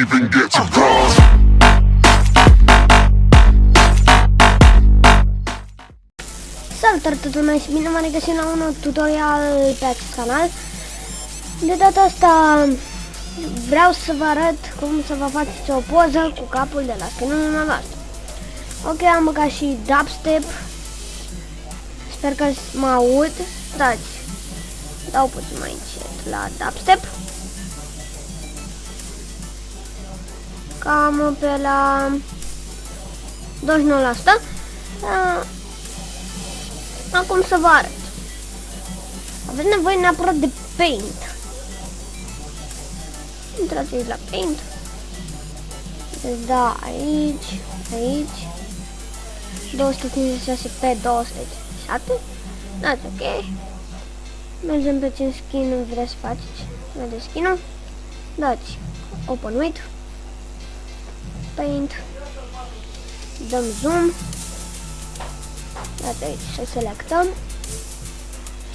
even get to cross. Salutare toată lumea și bine m-am regăsit la un nou tutorial pe acest canal. De data asta vreau să vă arăt cum să vă faceți o poză cu capul de la skinul dumneavoastră. Ok, am băgat și dubstep. Sper că mă aud. Dați, dau puțin mai încet la dubstep. Cam pe la 29%. Acum să vă arăt. Aveți nevoie neapărat de paint. Intrați aici la paint. Deci da, aici, aici. 256 pe 207. Dați ok. Mergem pe ce skin vreți să faceți. Vedeți skin-ul. Dați open with. Paint. Dăm zoom. Dați aici să selectăm.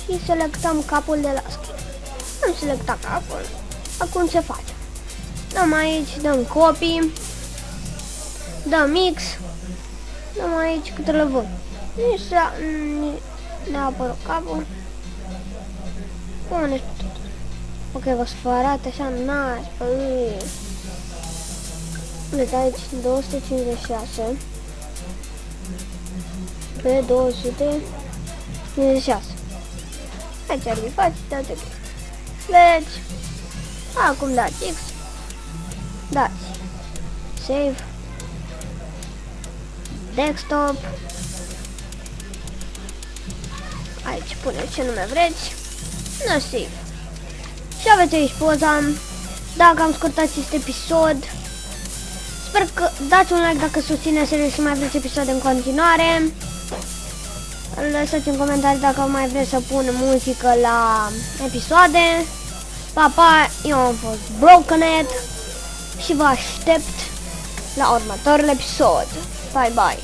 Și selectăm capul de la skin. Am selectat capul. Acum ce facem? Dăm aici, dăm copy. Dăm mix. Dăm aici câte lăvăm. Ne-a apărut capul. Pune tot. Ok, vă să vă arate așa nice. Uite aici 256 pe 256. Aici ar fi faci, dați ok. Deci, acum dați X. Dați Save. Desktop. Aici puneți ce nume vreți. No, save. Și aveți aici poza. Dacă am scurtat acest episod, sper că dați un like dacă susțineți seria și mai vreți episoade în continuare. Lăsați în comentarii dacă mai vreți să pun muzică la episoade. Pa, pa, eu am fost Brokenet și vă aștept la următorul episod. Bye, bye!